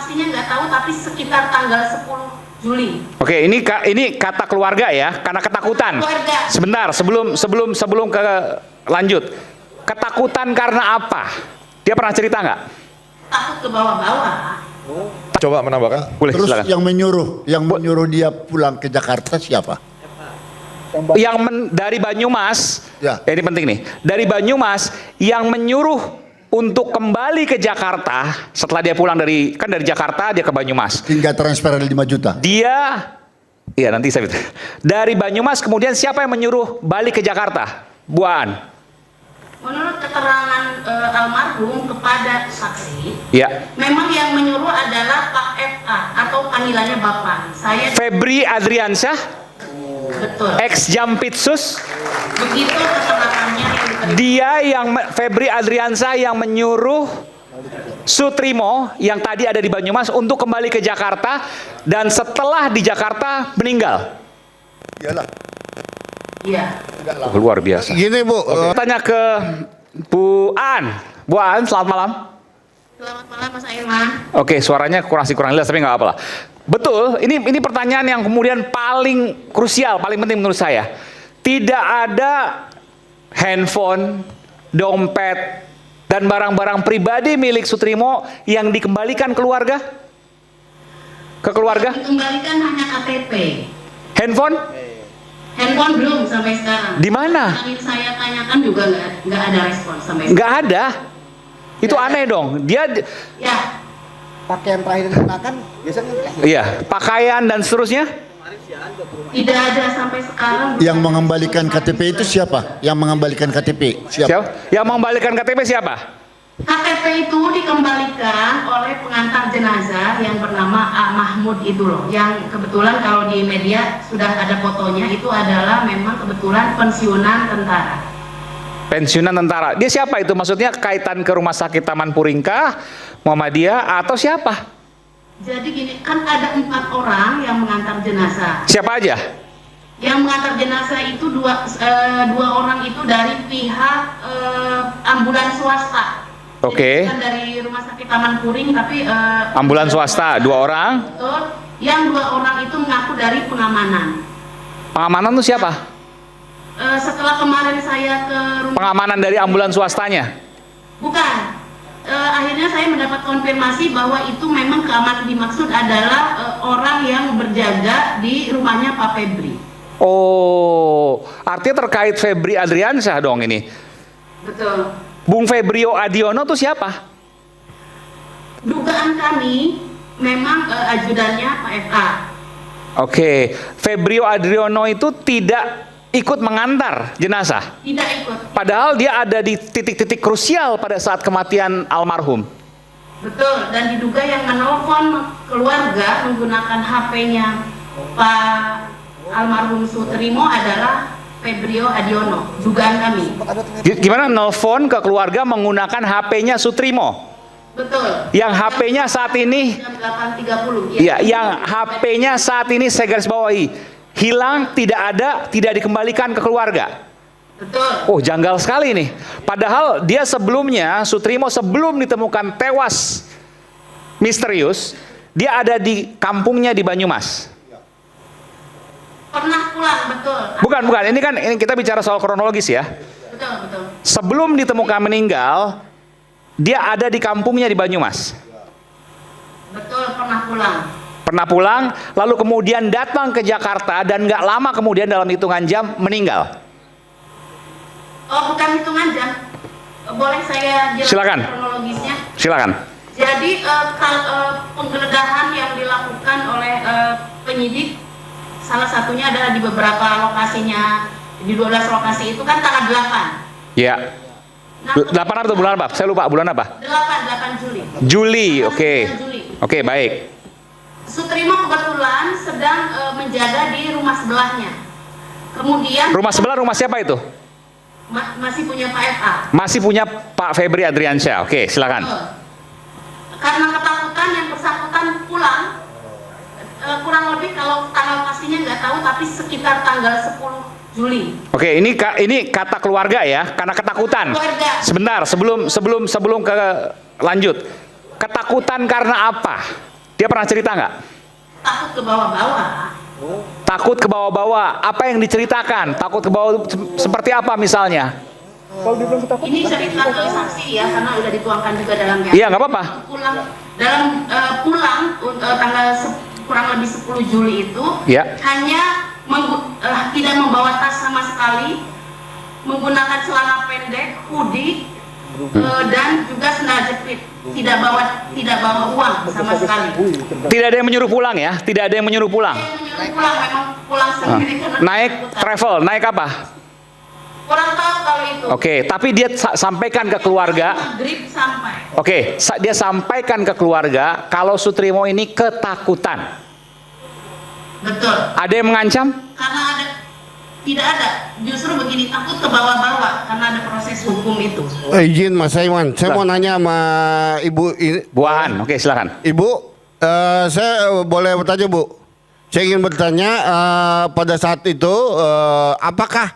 pastinya nggak tahu, tapi sekitar tanggal 10 Juli. Oke, ini kata keluarga ya, karena ketakutan. Keluarga. Sebentar, sebelum ke lanjut. Ketakutan karena apa? Dia pernah cerita nggak? Takut ke bawah-bawah. Coba menambahkan. Boleh, Terus silakan. yang menyuruh dia pulang ke Jakarta siapa? Dari Banyumas, Ya. ini penting nih. Dari Banyumas yang menyuruh untuk kembali ke Jakarta setelah dia pulang dari Jakarta dia ke Banyumas. Hingga transfer 5 juta. Iya nanti saya dari Banyumas kemudian siapa yang menyuruh balik ke Jakarta? Bu Aan. Menurut keterangan almarhum kepada saksi, Ya. memang yang menyuruh adalah Pak FA atau panggilannya Bapak. Saya Febri Adriansyah, betul. ex Jampitsus. Begitu keterangannya yang diterima. Febri Adriansyah yang menyuruh Sutrimo yang tadi ada di Banyumas untuk kembali ke Jakarta dan setelah di Jakarta meninggal. Iyalah. Iya. Oh, luar biasa. Gini Bu, Tanya ke Bu Aan. Bu Aan, selamat malam. Selamat malam Mas Airman. Oke, suaranya kurang jelas tapi nggak apa-apa lah. Betul, ini pertanyaan yang kemudian paling krusial, paling penting menurut saya. Tidak ada handphone, dompet, dan barang-barang pribadi milik Sutrimo yang dikembalikan keluarga? Ke keluarga? Dikembalikan hanya KTP. Handphone? Handphone belum sampai sekarang. Di mana? Tadi saya tanyakan juga nggak ada respon sampai sekarang. Nggak ada. Itu aneh dong. Dia, Ya, Pakaian terakhir dikenakan biasanya iya, pakaian dan seterusnya. tidak ada sampai sekarang. yang mengembalikan KTP itu siapa? Yang mengembalikan KTP siapa? Siapa? Yang mengembalikan KTP siapa? KTP itu dikembalikan oleh pengantar jenazah yang bernama A. Mahmud itu loh. Yang kebetulan kalau di media sudah ada fotonya, itu adalah memang kebetulan pensiunan tentara. Pensiunan tentara. Dia siapa itu? Maksudnya kaitan ke Rumah Sakit Taman Puringkah, Muhammadiyah, atau siapa? Jadi gini, kan ada 4 orang yang mengantar jenazah. Siapa aja? Yang mengantar jenazah itu dua orang itu dari pihak ambulans swasta. Oke. Jadi bukan dari Rumah Sakit Taman Puring, tapi Ambulans swasta, 2 orang. Betul. Yang 2 orang itu mengaku dari pengamanan. Pengamanan itu siapa? Setelah kemarin saya ke rumah, Pengamanan dari ambulans swastanya. bukan. Akhirnya saya mendapat konfirmasi bahwa itu memang keamanan dimaksud adalah orang yang berjaga di rumahnya Pak Febri. Oh, artinya terkait Febri Adriansyah dong ini. Betul. Bung Febrio Adiono itu siapa? Dugaan kami memang ajudannya Pak FA. Oke, Febrio Adriono itu tidak ikut mengantar jenazah. Tidak ikut. Padahal dia ada di titik-titik krusial pada saat kematian almarhum. Betul, dan diduga yang menelpon keluarga menggunakan HP-nya Pak almarhum Sutrimo adalah Febrio Adiono, dugaan kami. Gimana nelfon ke keluarga menggunakan HP-nya Sutrimo? Betul. Yang HP-nya saat ini, Jam 8.30. ya, yang HP-nya saat ini saya garis bawahi, hilang, tidak ada, tidak dikembalikan ke keluarga. Betul. Oh, janggal sekali nih. Padahal dia sebelumnya, Sutrimo sebelum ditemukan tewas misterius, dia ada di kampungnya di Banyumas. Pernah pulang, betul. Bukan. Ini kita bicara soal kronologis ya. Betul. Sebelum ditemukan meninggal, dia ada di kampungnya di Banyumas. Betul, pernah pulang. Pernah pulang, lalu kemudian datang ke Jakarta dan nggak lama kemudian dalam hitungan jam meninggal. Oh, bukan hitungan jam. Boleh saya jelaskan Silakan. kronologisnya? Silakan. Jadi penggeledahan yang dilakukan oleh penyidik, salah satunya adalah di beberapa lokasinya, di 12 lokasi itu kan tanggal 8. Ya. Nah, 8 atau bulan apa? Saya lupa bulan apa? 8 Juli. Juli, Tanggal oke. 9 Juli. Oke, baik. Sutrimo kebetulan sedang menjaga di rumah sebelahnya. Kemudian Rumah sebelah rumah siapa itu? masih punya Pak FA. Masih punya Pak Febri Adriansyah. Oke, silakan. Betul. Karena ketakutan yang bersangkutan pulang, kurang lebih kalau tanggal pastinya nggak tahu, tapi sekitar tanggal 10 Juli. Oke, ini kata keluarga ya, karena ketakutan. Keluarga. Sebentar, sebelum ke lanjut. Ketakutan karena apa? Dia pernah cerita nggak? Takut ke bawah-bawah. Takut ke bawah-bawah. Apa yang diceritakan? Takut ke bawah seperti apa misalnya? Ini cerita ke saksi ya, karena udah dituangkan juga dalam Iya, nggak apa-apa. Pulang tanggal kurang lebih 10 Juli itu Ya. hanya tidak membawa tas sama sekali, menggunakan celana pendek, hoodie, dan juga sandal jepit. Tidak bawa uang sama sekali. Tidak ada yang menyuruh pulang ya? Tidak ada yang menyuruh pulang. Yang menyuruh pulang memang pulang sendiri karena Naik ketakutan. travel, naik apa? Kurang tahu kalau itu. Oke, tapi dia sampaikan ke keluarga. Maghrib sampai. Oke, dia sampaikan ke keluarga kalau Sutrimo ini ketakutan. Betul. Ada yang mengancam? Karena tidak ada. Justru begini, takut ke bawah-bawah karena ada proses hukum itu. Izin Mas Saiman, saya mau nanya sama Ibu ini. Bu Aan, oke silakan. Ibu, saya boleh bertanya Bu? Saya ingin bertanya pada saat itu apakah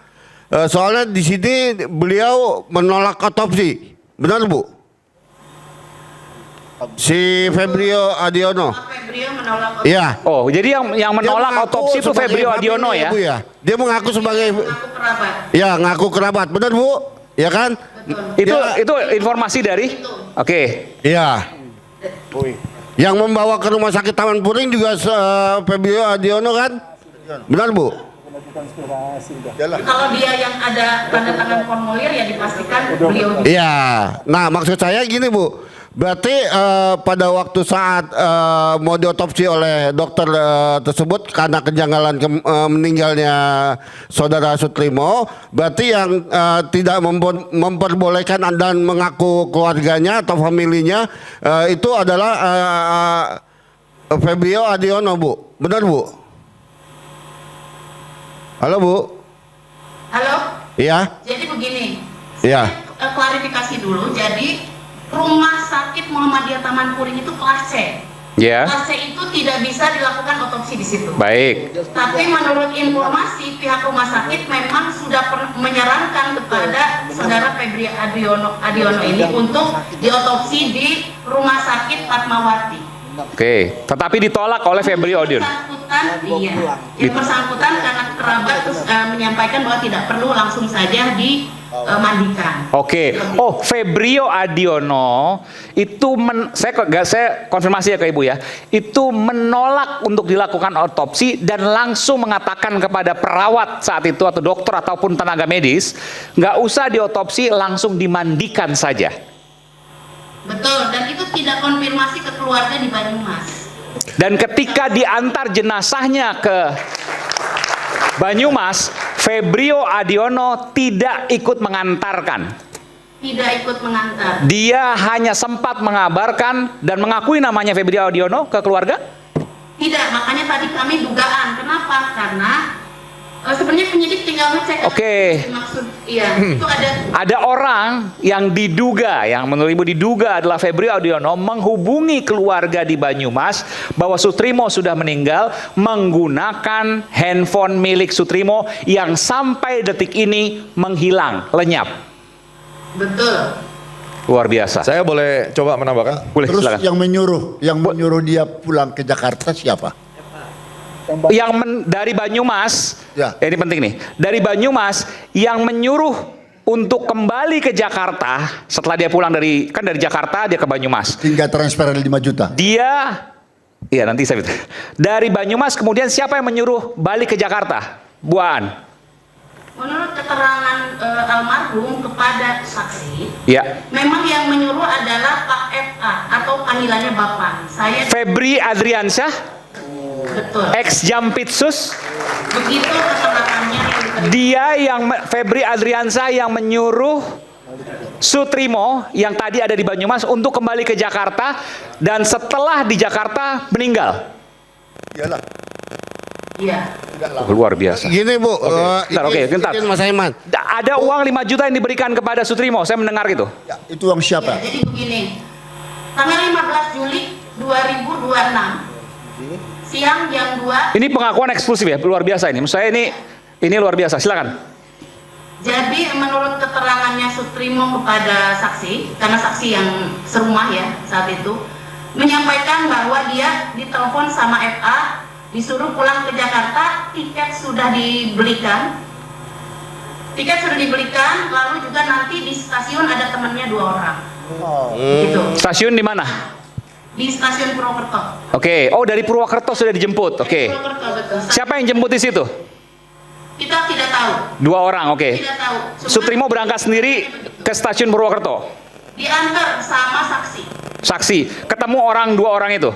soalnya di sini beliau menolak otopsi, benar Bu? Si Febrio Adiono. Febrio menolak Iya. Oh, jadi yang menolak Dia mengaku otopsi itu sebagai Febrio Adiono family, ya? Bu, ya? Dia mengaku sebagai aku kerabat. ya ngaku kerabat, benar Bu? Ya kan? Itu Ya. itu informasi dari? Oke. Iya. Yang membawa ke rumah sakit Taman Puring juga Febrio Adiono kan? Benar Bu? Kalau dia yang ada tanda tangan formulir ya dipastikan beliau juga. Iya. Nah maksud saya gini Bu. Berarti pada waktu saat mau diotopsi oleh dokter tersebut karena kejanggalan meninggalnya saudara Sutrimo, berarti yang tidak memperbolehkan dan mengaku keluarganya atau familinya itu adalah Febrio Adiono Bu, benar Bu? Halo Bu? Halo? Iya? Jadi begini. Iya. Saya klarifikasi dulu. Jadi Rumah Sakit Muhammadiyah Taman Puring itu kelas C. Ya. Kelas C itu tidak bisa dilakukan otopsi di situ. Baik. Tapi menurut informasi pihak rumah sakit memang sudah menyarankan kepada saudara Febri Adiono ini untuk diotopsi di Rumah Sakit Fatmawati. Oke, tetapi ditolak oleh Febrio Adiono. Yang bersangkutan karena kerabat terus menyampaikan bahwa tidak perlu langsung saja dimandikan. Oke. Oh, Febrio Adiono itu saya konfirmasi ya ke Ibu ya. Itu menolak untuk dilakukan otopsi dan langsung mengatakan kepada perawat saat itu atau dokter ataupun tenaga medis, nggak usah diotopsi, langsung dimandikan saja. Betul, dan itu tidak konfirmasi ke keluarga di Banyumas. Dan ketika diantar jenazahnya ke Banyumas, Febrio Adiono tidak ikut mengantarkan. Tidak ikut mengantar. Dia hanya sempat mengabarkan dan mengakui namanya Febrio Adiono ke keluarga? Tidak, makanya tadi kami dugaan. Kenapa? Karena sebenarnya penyidik tinggal ngecek. Oke. Maksud, iya, itu Ada orang yang diduga, yang menurut Ibu diduga adalah Febrio Adiono menghubungi keluarga di Banyumas bahwa Sutrimo sudah meninggal menggunakan handphone milik Sutrimo yang sampai detik ini menghilang, lenyap. betul. Luar biasa. Saya boleh coba menambahkan? Boleh, Terus silakan. yang menyuruh dia pulang ke Jakarta siapa? Dari Banyumas, Ya. ini penting nih, dari Banyumas yang menyuruh untuk kembali ke Jakarta setelah dia pulang dari Jakarta dia ke Banyumas. Hingga transfer 5 juta. Iya nanti saya dari Banyumas kemudian siapa yang menyuruh balik ke Jakarta? Bu Aan. Menurut keterangan almarhum kepada saksi, Ya. memang yang menyuruh adalah Pak FA atau panggilannya Bapak. Saya Febri Adriansyah, betul. ex Jampitsus. Begitu keterangannya yang diterima. Dia Febri Adriansyah yang menyuruh Sutrimo yang tadi ada di Banyumas untuk kembali ke Jakarta dan setelah di Jakarta meninggal. Iyalah. Iya. Luar biasa. Gini Bu, Bentar. izin Mas Saiman. Ada uang 5 juta yang diberikan kepada Sutrimo, saya mendengar gitu. Ya, itu uang siapa? Ya, jadi begini. Tanggal 15 Juli 2026 siang jam 2. Ini pengakuan eksklusif ya, luar biasa ini. Menurut saya ini luar biasa. Silakan. Jadi menurut keterangannya Sutrimo kepada saksi, karena saksi yang serumah ya saat itu, menyampaikan bahwa dia ditelepon sama FA, disuruh pulang ke Jakarta, tiket sudah dibelikan, lalu juga nanti di stasiun ada temannya 2 orang. Gitu. Stasiun di mana? Di stasiun Purwokerto. Oke, oh dari Purwokerto sudah dijemput. Oke. Purwokerto, betul. Siapa yang jemput di situ? Kita tidak tahu. 2 orang, oke. Tidak tahu. Sutrimo berangkat sendiri ke stasiun Purwokerto. Diantar sama saksi. Saksi, ketemu 2 orang itu.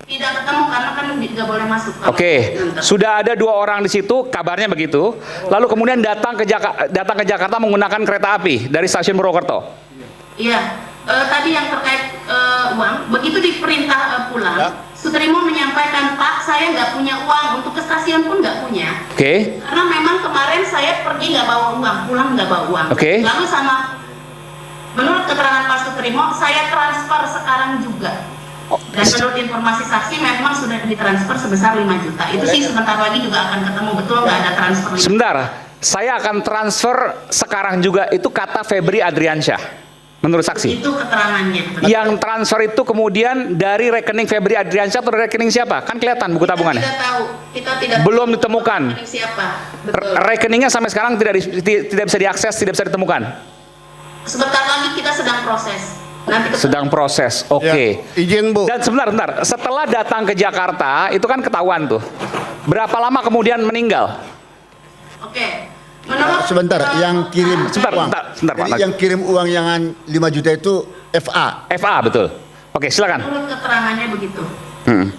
Tidak ketemu karena kan nggak boleh masuk. kalau Oke, diantar. sudah ada 2 orang di situ, kabarnya begitu. Lalu kemudian datang ke Jakarta menggunakan kereta api dari stasiun Purwokerto. Iya, tadi yang terkait uang, begitu diperintah pulang, Ya. Sutrimo menyampaikan, Pak, saya nggak punya uang, untuk ke stasiun pun nggak punya. Oke. Karena memang kemarin saya pergi nggak bawa uang, pulang nggak bawa uang. Oke. Lalu menurut keterangan Pak Sutrimo, saya transfer sekarang juga. Dan menurut informasi saksi memang sudah ditransfer sebesar 5 juta. Itu sih sebentar lagi juga akan ketemu, betul nggak ada transfer 5 juta. Sebentar, saya akan transfer sekarang juga, itu kata Febri Adriansyah. Menurut saksi. Itu keterangannya. Yang transfer itu kemudian dari rekening Febri Adriansyah atau dari rekening siapa? Kan kelihatan buku tabungannya. Kita tidak tahu. Kita tidak Belum tahu ditemukan. rekening siapa. Betul. Rekeningnya sampai sekarang tidak bisa diakses, tidak bisa ditemukan. Sebentar lagi kita sedang proses. Nanti ketemu. Sedang proses. Oke. Ya, izin Bu. Dan sebentar. Setelah datang ke Jakarta, itu kan ketahuan tuh. Berapa lama kemudian meninggal? Oke. Menurut Sebentar, yang kirim Sebentar, uang. sebentar, Pak. Jadi yang kirim uang yang 5 juta itu FA. FA, betul. Oke, silakan. menurut keterangannya begitu. Hmm.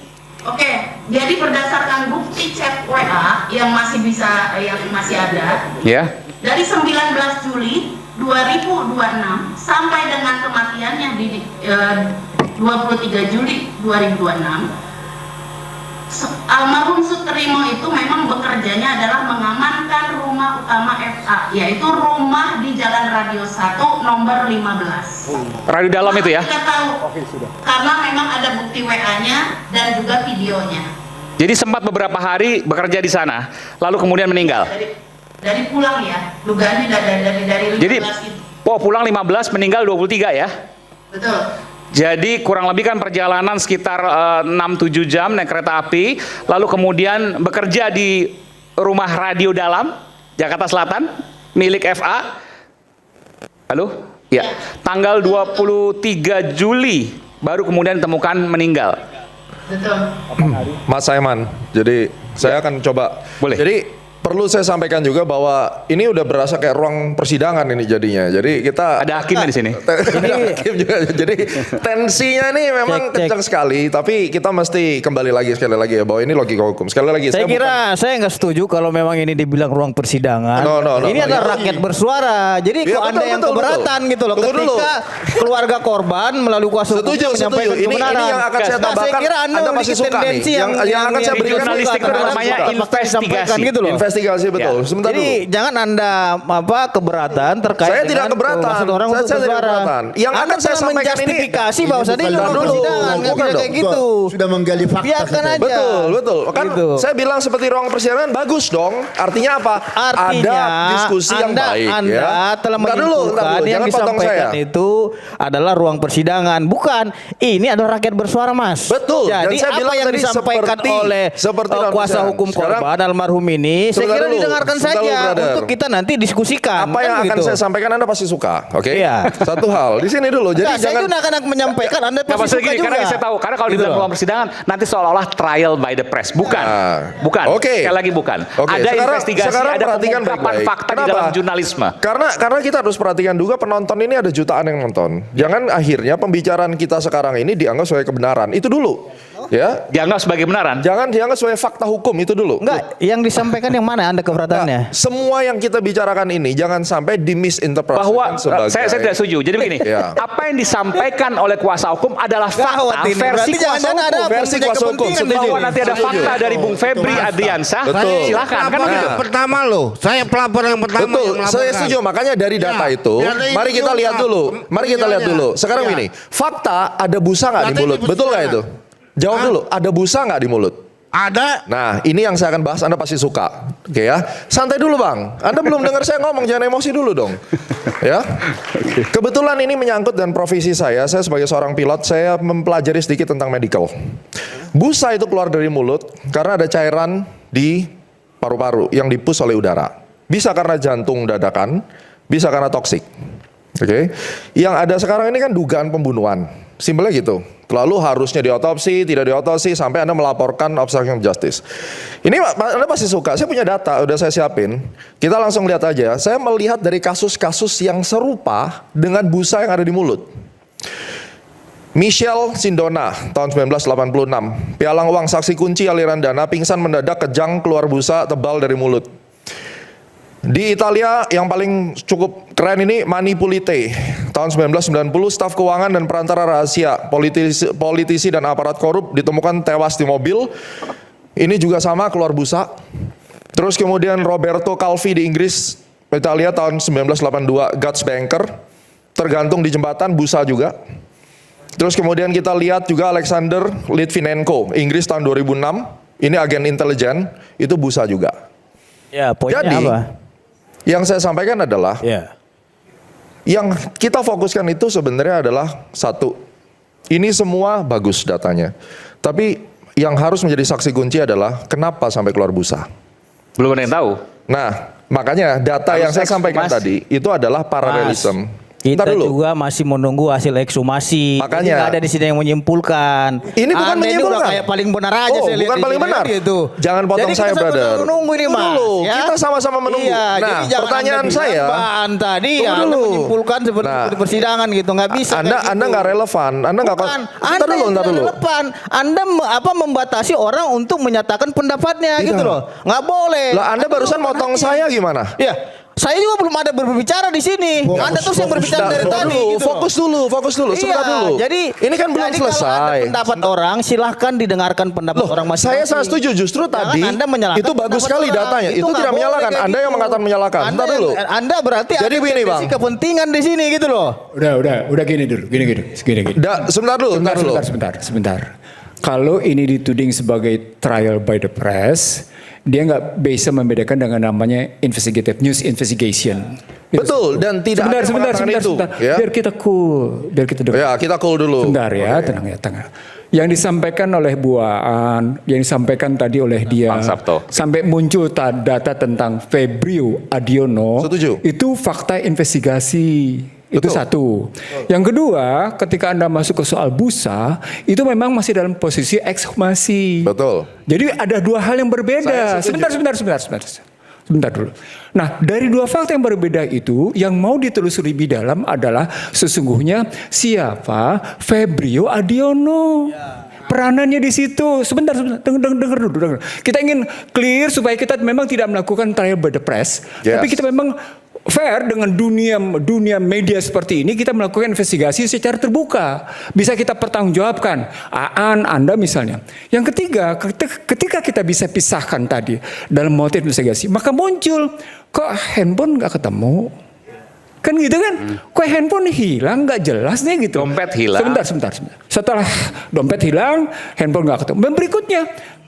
Oke, jadi berdasarkan bukti chat WA yang masih ada, Ya. dari 19 Juli 2026 sampai dengan kematiannya di 23 Juli 2026, almarhum Sutrimo itu memang bekerjanya adalah mengamankan rumah utama FA, yaitu rumah di Jalan Radio 1 nomor 15. Radio dalam itu ya. Kita tahu, karena memang ada bukti WA-nya dan juga videonya. Jadi sempat beberapa hari bekerja di sana, lalu kemudian meninggal. Dari pulang ya, dugaannya dari 15 Jadi, itu. pulang 15, meninggal 23 ya. Betul. Jadi kurang lebih kan perjalanan sekitar 6-7 jam naik kereta api, lalu kemudian bekerja di rumah radio dalam Jakarta Selatan milik FA. Halo? Ya. Tanggal 23 Juli baru kemudian ditemukan meninggal. Betul. Mas Saiman, jadi saya akan coba. Boleh. Jadi perlu saya sampaikan juga bahwa ini udah berasa kayak ruang persidangan ini jadinya. Jadi kita Ada hakimnya di sini. Ada hakim juga. Jadi tensinya nih memang Cek. kencang sekali. Tapi kita mesti kembali lagi sekali lagi ya bahwa ini logika hukum. Sekali lagi Saya bukan- kira saya nggak setuju kalau memang ini dibilang ruang persidangan. No. Ini adalah rakyat bersuara. Jadi Iya, kok Anda betul, yang betul, keberatan betul. gitu loh. Tunggu dulu. Ketika keluarga korban melalui kuasa hukum Setuju. menyampaikan Ini kebenaran. yang akan saya Nah, tambahkan. saya kira Anda Anda pasti memiliki suka nih. tendensi Yang akan saya di berikan jurnalistik itu terhadap namanya fakta fakta disampaikan investigasi. gitu loh. investigasi betul. Ya. Sebentar Jadi dulu. jangan Anda keberatan terkait Saya dengan tidak keberatan. maksud orang Saya untuk tidak bersuara. keberatan. Yang Anda akan saya telah sampaikan ini- menjustifikasi bahwa Ini tadi bukan ruang dulu. persidangan nggak Bukan bisa dong. kayak gitu. Sudah menggali fakta. Biarkan saja. aja. Betul. Kan Gitu. saya bilang seperti ruang persidangan bagus dong. Artinya apa? Artinya ada diskusi yang baik Anda ya. telah Bentar dulu, menyimpulkan yang jangan potong disampaikan saya. itu adalah ruang persidangan. Bukan, ini adalah rakyat bersuara, Mas. Betul. Jadi Dan saya apa bilang yang tadi disampaikan oleh seperti dalam kuasa persidangan. hukum Sekarang- korban almarhum ini, saya Sebentar kira dulu, didengarkan sebentar saja dulu, brother. untuk kita nanti diskusikan. Apa yang kan akan begitu. saya sampaikan Anda pasti suka, oke? Iya. Satu hal di sini dulu. Jadi Nah, saya jangan itu akan menyampaikan Anda Nggak, pasti maksudnya suka gini, juga. karena saya tahu, karena kalau Gitu dibilang loh. ruang persidangan nanti seolah-olah trial by the press, bukan, Nah, bukan. oke. Sekali lagi bukan. Oke, Ada sekarang- investigasi, sekarang ada perhatikan pengungkapan baik-baik. fakta di Kenapa? dalam jurnalisme. Karena kita harus perhatikan juga penonton ini ada jutaan yang nonton. Jangan akhirnya pembicaraan kita sekarang ini dianggap sebagai kebenaran. Itu dulu. Ya. Dianggap sebagai kebenaran. Jangan dianggap sebagai fakta hukum itu dulu. Enggak, yang disampaikan yang mana Anda keberatannya? Semua yang kita bicarakan ini jangan sampai dimisinterpretasikan Bahwa sebagai saya tidak setuju. Jadi begini, Ya. apa yang disampaikan oleh kuasa hukum adalah Gawat fakta ini. versi Berarti kuasa jangan-jangan hukum. ada Versi punya kuasa hukum. kepentingan di Bahwa sini. nanti ada Setuju. fakta dari Bung Febri Adriansyah. Betul. Silakan, kan Pelapor begitu. yang pertama loh. Saya pelapor yang pertama. Betul, yang melaporkan. saya setuju. Makanya dari data Ya, itu, dari mari itu kita lihat juga dulu. Mari kita lihat videonya. dulu. Sekarang Ya. gini, fakta ada busa nggak di Data ini mulut? Betul nggak itu? persidangan. Jawab Hah? dulu. Ada busa nggak di mulut? Ada. Nah, ini yang saya akan bahas, Anda pasti suka. Oke ya. Santai dulu Bang. Anda belum dengar saya ngomong, jangan emosi dulu dong. Ya. Kebetulan ini menyangkut dan profesi saya sebagai seorang pilot, saya mempelajari sedikit tentang medical. Busa itu keluar dari mulut karena ada cairan di paru-paru yang dipus oleh udara. Bisa karena jantung dadakan, bisa karena toksik. Oke. Yang ada sekarang ini kan dugaan pembunuhan. Simpelnya gitu. Lalu harusnya diotopsi, tidak diotopsi, sampai Anda melaporkan obstruction of justice. Ini Anda pasti suka, saya punya data, udah saya siapin. Kita langsung lihat aja, saya melihat dari kasus-kasus yang serupa dengan busa yang ada di mulut. Michelle Sindona, tahun 1986. Pialang uang saksi kunci aliran dana, pingsan mendadak kejang keluar busa tebal dari mulut. Di Italia yang paling cukup keren ini Mani Pulite, tahun 1990, staf keuangan dan perantara rahasia, politisi dan aparat korup ditemukan tewas di mobil. Ini juga sama keluar busa. Terus kemudian Roberto Calvi di Inggris, Italia tahun 1982, Guts Banker, tergantung di jembatan, busa juga. Terus kemudian kita lihat juga Alexander Litvinenko, Inggris tahun 2006, ini agen intelijen, itu busa juga. Ya, poinnya Jadi, apa? yang saya sampaikan adalah, Ya. yang kita fokuskan itu sebenarnya adalah satu, ini semua bagus datanya. Tapi yang harus menjadi saksi kunci adalah kenapa sampai keluar busa. Belum ada yang tahu. Nah, makanya data Harus yang saya sampaikan ekshumasi. tadi itu adalah paralelism. Kita Ntar dulu. juga masih menunggu hasil ekshumasi. Makanya. Jadi nggak ada di sini yang menyimpulkan. Ini bukan Anda menyimpulkan. Ini udah kayak paling benar aja Oh, saya lihat bukan di paling sini, benar. Gitu. Jangan potong Jadi saya, kita sama-sama brother. menunggu ini, Tunggu Mas. dulu. Kita sama-sama menunggu. Iya, Nah, jadi jangan pertanyaan Anda saya. bilang, Bang, tadi Tunggu Anda dulu. menyimpulkan seperti Nah, persidangan gitu, nggak bisa. Anda kayak gitu. nggak relevan. Anda nggak. Bukan, Ntar Anda dulu, yang ntar tidak dulu. relevan. Anda membatasi orang untuk menyatakan pendapatnya Tidak. gitu loh. Nggak boleh. Lah Anda barusan motong saya gimana? Ya, saya juga belum ada berbicara di sini. Anda terus yang berbicara dari Fokus tadi. dulu, Gitu loh. fokus dulu, sebentar dulu. Jadi ini kan belum jadi kalau selesai. ada pendapat orang, silahkan didengarkan pendapat Loh, orang saya masing-masing. sangat setuju. Justru Jangan tadi Anda menyalahkan itu bagus pendapat sekali orang. datanya. Itu nggak tidak boleh menyalahkan. kayak Anda yang gitu. mengatakan menyalahkan. Anda, Bentar dulu. Anda berarti Jadi ada begini, Bang. kepentingan di sini gitu loh. Udah gini dulu, gini. Sebentar dulu, bentar dulu. Sebentar. Kalau ini dituding sebagai trial by the press, dia nggak bisa membedakan dengan namanya investigative news investigation. Itu Betul, satu. dan tidak ada yang mengatakan itu, ya. Biar kita cool, biar kita dengar. Ya, kita cool dulu. Sebentar ya, tenang. Yang disampaikan oleh Bu Aan, yang disampaikan tadi oleh dia, Bang Sabto. sampai muncul data tentang Febrio Adiono, Setuju. itu fakta investigasi. Itu Betul. satu. Yang kedua, ketika Anda masuk ke soal busa, itu memang masih dalam posisi ekshumasi. Betul. Jadi ada dua hal yang berbeda. Saya setuju. Sebentar dulu. Nah, dari dua fakta yang berbeda itu, yang mau ditelusuri lebih dalam adalah sesungguhnya siapa Febrio Adiono. Peranannya di situ. Sebentar, dengar dulu. Kita ingin clear supaya kita memang tidak melakukan trial by the press, Yes. tapi kita memang fair dengan dunia media seperti ini. Kita melakukan investigasi secara terbuka, bisa kita pertanggungjawabkan. Aan, Anda misalnya. Yang ketiga, ketika kita bisa pisahkan tadi dalam motif investigasi, maka muncul kok handphone nggak ketemu, kan gitu kan? Kok handphone hilang nggak jelas nih gitu. Dompet hilang. Sebentar. Setelah dompet hilang, handphone nggak ketemu. Dan berikutnya,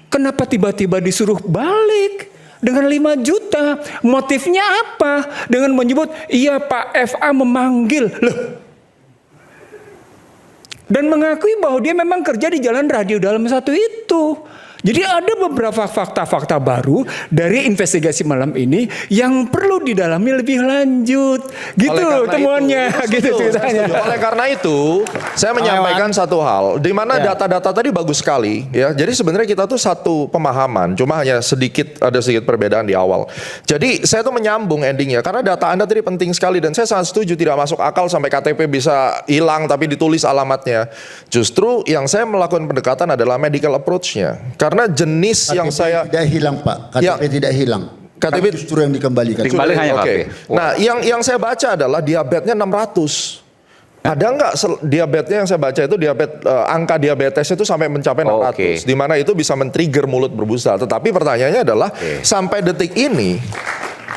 kenapa tiba-tiba disuruh balik? Dengan 5 juta, motifnya apa? Dengan menyebut, iya Pak FA memanggil. Loh. Dan mengakui bahwa dia memang kerja di jalan radio dalam satu itu. Jadi ada beberapa fakta-fakta baru dari investigasi malam ini yang perlu didalami lebih lanjut. Gitu Oleh karena temuannya, itu, gitu saya ceritanya. setuju. Oleh karena itu, saya menyampaikan satu hal, di mana data-data tadi bagus sekali, ya. Jadi sebenarnya kita tuh satu pemahaman, cuma hanya ada sedikit perbedaan di awal. Jadi saya tuh menyambung endingnya, karena data Anda tadi penting sekali dan saya sangat setuju, tidak masuk akal sampai KTP bisa hilang tapi ditulis alamatnya. Justru yang saya melakukan pendekatan adalah medical approach-nya. Karena jenis yang saya tidak hilang Pak, KTP Ya. tidak hilang. KTP Kan justru yang dikembalikan. Dikembali hanya Oke. KTP. Nah, yang saya baca adalah diabetesnya 600. Ada nggak diabetesnya yang saya baca itu angka diabetesnya itu sampai mencapai 600. Oke. Di mana itu bisa men-trigger mulut berbusa. Tetapi pertanyaannya adalah sampai detik ini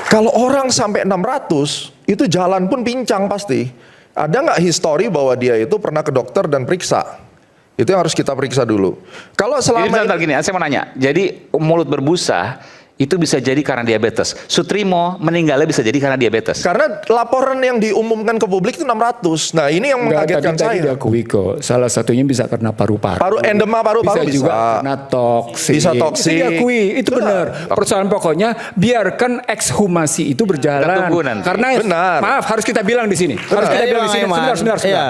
kalau orang sampai 600 itu jalan pun pincang pasti. Ada nggak histori bahwa dia itu pernah ke dokter dan periksa? Itu yang harus kita periksa dulu. Kalau Jadi selama bentar gini, saya mau nanya. Jadi mulut berbusa itu bisa jadi karena diabetes. Sutrimo meninggalnya bisa jadi karena diabetes. karena laporan yang diumumkan ke publik itu 600. Nah, ini yang Enggak, mengagetkan tadi saya. diakui kok. Salah satunya bisa karena paru-paru. Endema paru-paru bisa juga karena toksik. Bisa toksik. Itu diakui, itu benar. Persoalan pokoknya biarkan ekshumasi itu berjalan. Kita tunggu nanti. Karena Benar. maaf harus kita bilang di sini. Harus kita Iya, bilang di sini. Iman. Sebentar. Iya.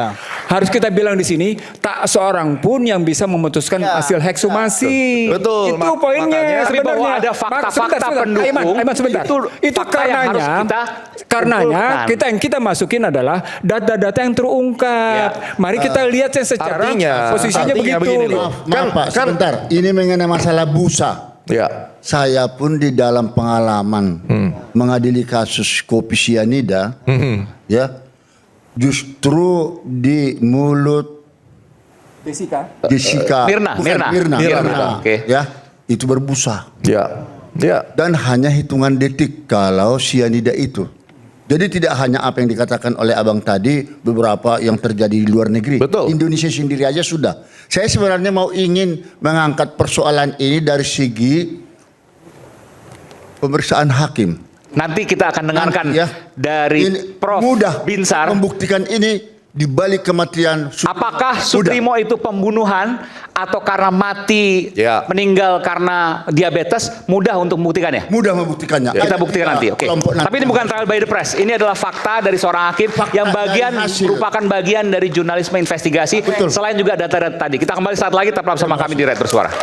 Harus kita bilang di sini tak seorang pun yang bisa memutuskan hasil ekshumasi. Betul. Itu poinnya Makanya- Tapi bahwa ada fakta-fakta pendukung, Aiman, sebentar. itu fakta yang harus kita karenanya kumpulkan. kita masukin adalah data-data yang terungkap. Mari kita lihat yang secara posisinya artinya begitu. begini loh. Maaf Pak, sebentar. Ini mengenai masalah busa. Ya. Saya pun di dalam pengalaman mengadili kasus kopi sianida, ya, justru di mulut Jessica, Mirna, bukan, Mirna. Oke. ya, itu berbusa. Ya. Ya. Dan hanya hitungan detik kalau sianida itu. Jadi tidak hanya apa yang dikatakan oleh abang tadi, beberapa yang terjadi di luar negeri. Betul. Indonesia sendiri aja sudah. Saya sebenarnya mau ingin mengangkat persoalan ini dari segi pemeriksaan hakim. Nanti kita akan dengarkan Nanti ya. dari Ini Prof. mudah Binsar. membuktikan ini di balik kematian Apakah Sudah. Sutrimo itu pembunuhan atau karena mati Ya. meninggal karena diabetes? Mudah untuk membuktikannya. Mudah membuktikannya. Kita Ada buktikan nanti. Oke. kelompok Tapi ini bukan trial by the press. Ini adalah fakta dari seorang hakim yang bagian dari hasil. merupakan bagian dari jurnalisme investigasi. Betul. Selain juga data-data tadi. Kita kembali saat lagi tetap bersama kami di Red Bersuara.